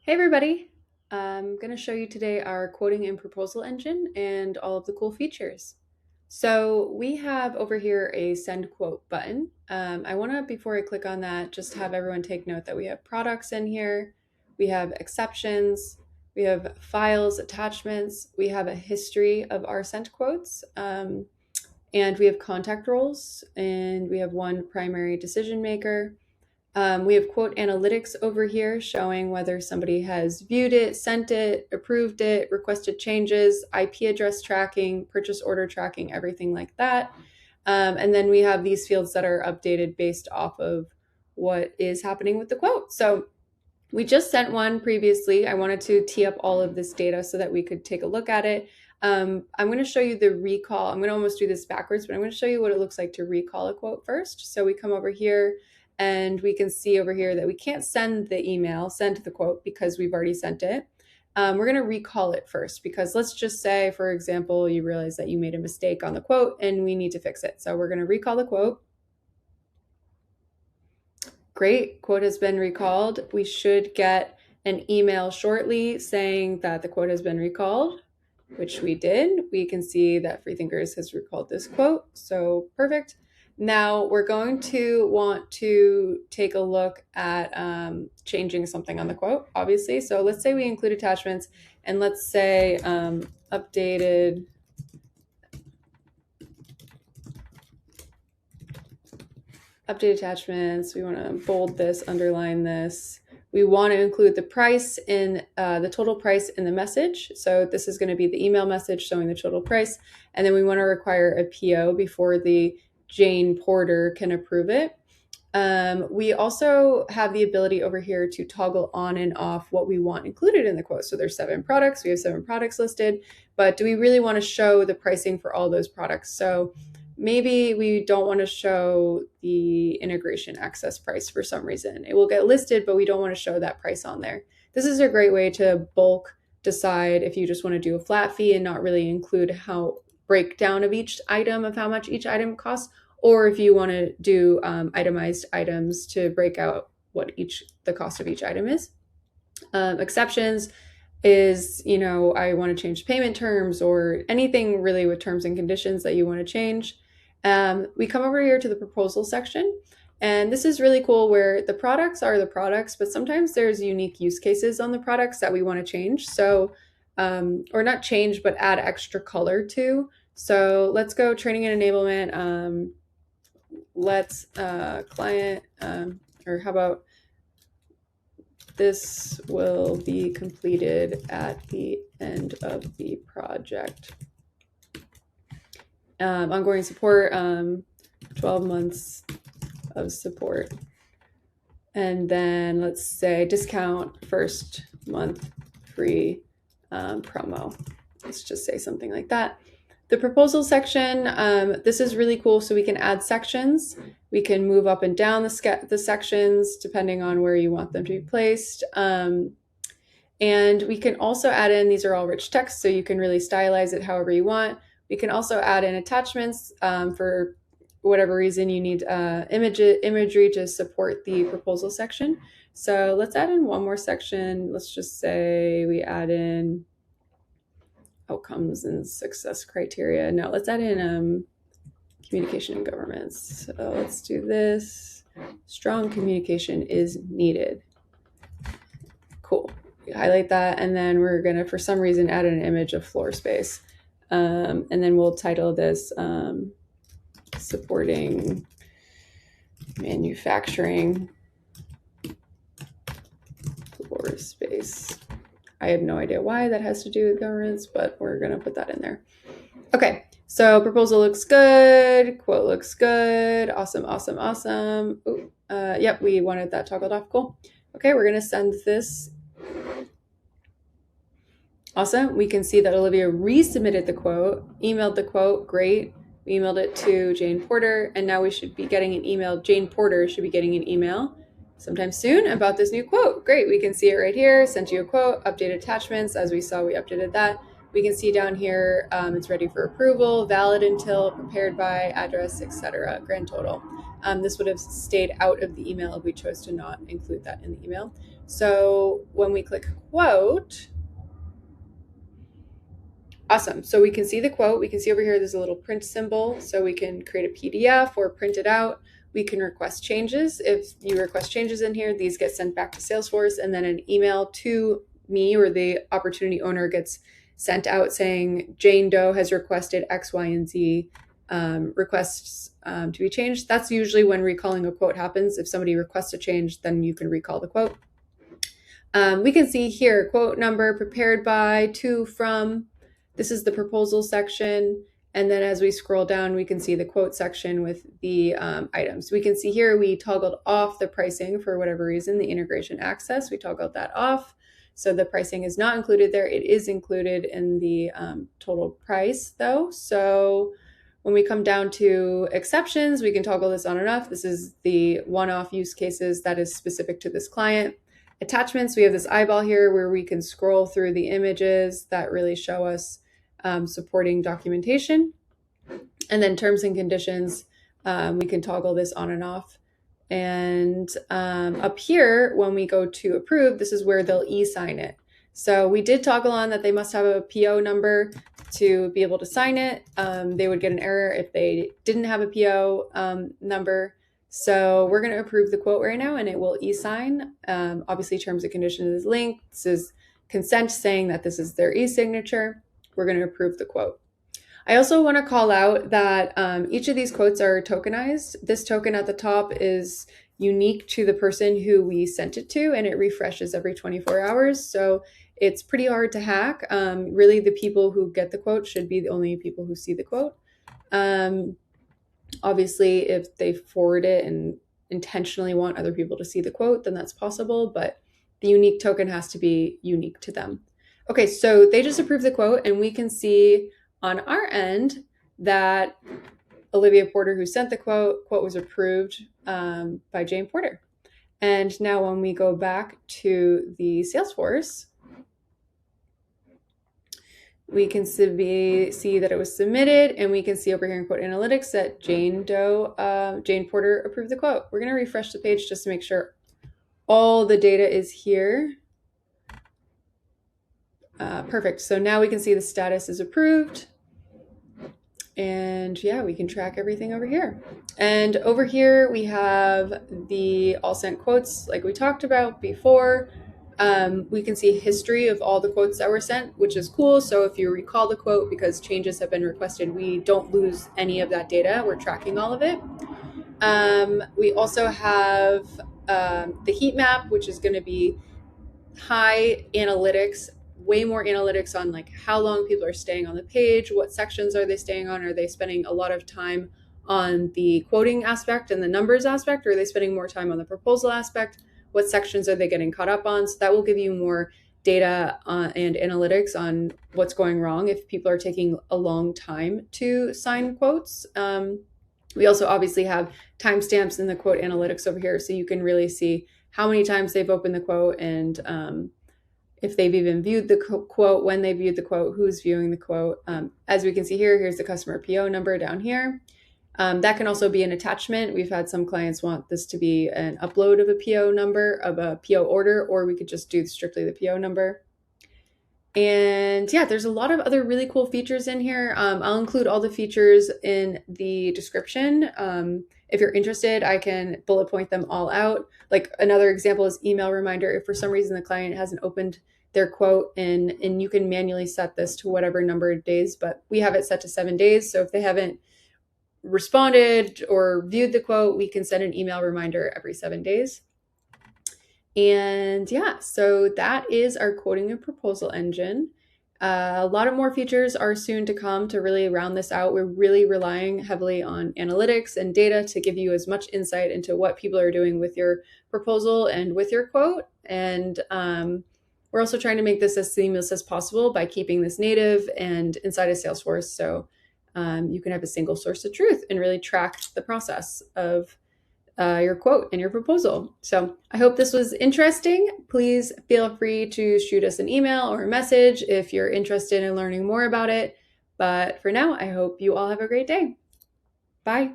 Hey everybody! I'm going to show you today our quoting and proposal engine and all of the cool features. So we have over here a send quote button. I want to, before I click on that, just have everyone take note that we have products in here, we have exceptions, we have files, attachments, we have a history of our sent quotes, and we have contact roles, and we have one primary decision maker. We have quote analytics over here showing whether somebody has viewed it, sent it, approved it, requested changes, IP address tracking, purchase order tracking, everything like that. And then we have these fields that are updated based off of what is happening with the quote. So we just sent one previously. I wanted to tee up all of this data so that we could take a look at it. I'm going to show you the recall. I'm going to almost do this backwards, but I'm going to show you what it looks like to recall a quote first. So we come over here and we can see over here that we can't send the email, send the quote, because we've already sent it. We're going to recall it first because let's just say, for example, you realize that you made a mistake on the quote and we need to fix it. So we're going to recall the quote. Great, quote has been recalled. We should get an email shortly saying that the quote has been recalled, which we did. We can see that Freethinkers has recalled this quote, so perfect. Now we're going to want to take a look at changing something on the quote, obviously. So let's say we include attachments, and let's say updated attachments. We want to bold this, underline this. We want to include the price in the total price in the message. So this is going to be the email message showing the total price. And then we want to require a PO before the Jane Porter can approve it. We also have the ability over here to toggle on and off what we want included in the quote. So there's 7 products. We have 7 products listed, but do we really want to show the pricing for all those products? So maybe we don't want to show the integration access price for some reason. It will get listed, but we don't want to show that price on there. This is a great way to bulk decide if you just want to do a flat fee and not really include how breakdown of each item of how much each item costs, or if you want to do itemized items to break out what the cost of each item is. Exceptions is, I want to change payment terms or anything really with terms and conditions that you want to change. We come over here to the proposal section, and this is really cool where the products are the products, but sometimes there's unique use cases on the products that we want to change. So, or not change, but add extra color to. So let's go training and enablement. Let's client, or how about this will be completed at the end of the project. Ongoing support, 12 months of support. And then let's say discount first month free promo. Let's just say something like that. The proposal section, this is really cool. So we can add sections. We can move up and down the sections depending on where you want them to be placed. And we can also add in, these are all rich text, so you can really stylize it however you want. We can also add in attachments for whatever reason you need imagery to support the proposal section. So let's add in one more section. Let's just say we add in outcomes and success criteria. No, let's add in communication and governance. So let's do this. Strong communication is needed. Cool. We highlight that, and then we're gonna, for some reason, add an image of floor space. And then we'll title this supporting manufacturing floor space. I have no idea why that has to do with governance, but we're going to put that in there. Okay, so proposal looks good. Quote looks good. Awesome, awesome, awesome. Ooh, yep, we wanted that toggled off. Cool. Okay, we're going to send this. Awesome. We can see that Olivia resubmitted the quote, emailed the quote. Great. We emailed it to Jane Porter, and now we should be getting an email. Jane Porter should be getting an email sometime soon about this new quote. Great. We can see it right here. Sent you a quote, updated attachments. As we saw, we updated that. We can see down here, it's ready for approval, valid until, prepared by, address, etc. Grand total. This would have stayed out of the email if we chose to not include that in the email. So when we click quote, awesome. So we can see the quote. We can see over here there's a little print symbol. So we can create a PDF or print it out. We can request changes. If you request changes in here, these get sent back to Salesforce, and then an email to me or the opportunity owner gets sent out saying Jane Doe has requested X, Y, and Z requests to be changed. That's usually when recalling a quote happens. If somebody requests a change, then you can recall the quote. We can see here quote number prepared by, to, from. This is the proposal section. And then as we scroll down, we can see the quote section with the items. We can see here we toggled off the pricing for whatever reason, the integration access. We toggled that off. So the pricing is not included there. It is included in the total price though. So when we come down to exceptions, we can toggle this on and off. This is the one-off use cases that is specific to this client. Attachments, we have this eyeball here where we can scroll through the images that really show us supporting documentation. And then terms and conditions, we can toggle this on and off. And up here, when we go to approve, this is where they'll e-sign it. So we did toggle on that they must have a PO number to be able to sign it. They would get an error if they didn't have a PO number. So we're going to approve the quote right now, and it will e-sign. Obviously, terms and conditions is linked. This is consent saying that this is their e-signature. We're going to approve the quote. I also want to call out that each of these quotes are tokenized. This token at the top is unique to the person who we sent it to, and it refreshes every 24 hours. So it's pretty hard to hack. Really, the people who get the quote should be the only people who see the quote. Obviously, if they forward it and intentionally want other people to see the quote, then that's possible, but the unique token has to be unique to them. Okay, so they just approved the quote, and we can see on our end that Olivia Porter, who sent the quote was approved by Jane Porter. And now when we go back to the Salesforce, we can see that it was submitted, and we can see over here in Quote Analytics that Jane Porter approved the quote. We're going to refresh the page just to make sure all the data is here. Perfect. So now we can see the status is approved. And yeah, we can track everything over here. And over here, we have the all sent quotes like we talked about before. We can see history of all the quotes that were sent, which is cool. So if you recall the quote, because changes have been requested, we don't lose any of that data. We're tracking all of it. We also have the heat map, which is going to be high analytics, way more analytics on like how long people are staying on the page, what sections are they staying on, are they spending a lot of time on the quoting aspect and the numbers aspect, or are they spending more time on the proposal aspect? What sections are they getting caught up on? So that will give you more data and analytics on what's going wrong if people are taking a long time to sign quotes. We also obviously have timestamps in the quote analytics over here, so you can really see how many times they've opened the quote and if they've even viewed the quote, when they viewed the quote, who's viewing the quote. As we can see here, here's the customer PO number down here. That can also be an attachment. We've had some clients want this to be an upload of a PO number, of a PO order, or we could just do strictly the PO number. And yeah, there's a lot of other really cool features in here. I'll include all the features in the description. If you're interested, I can bullet point them all out. Like another example is email reminder. If for some reason the client hasn't opened their quote and you can manually set this to whatever number of days, but we have it set to 7 days. So if they haven't responded or viewed the quote, we can send an email reminder every 7 days. And yeah, so that is our quoting and proposal engine. A lot of more features are soon to come to really round this out. We're really relying heavily on analytics and data to give you as much insight into what people are doing with your proposal and with your quote. And we're also trying to make this as seamless as possible by keeping this native and inside of Salesforce. So you can have a single source of truth and really track the process of your quote and your proposal. So I hope this was interesting. Please feel free to shoot us an email or a message if you're interested in learning more about it. But for now, I hope you all have a great day. Bye.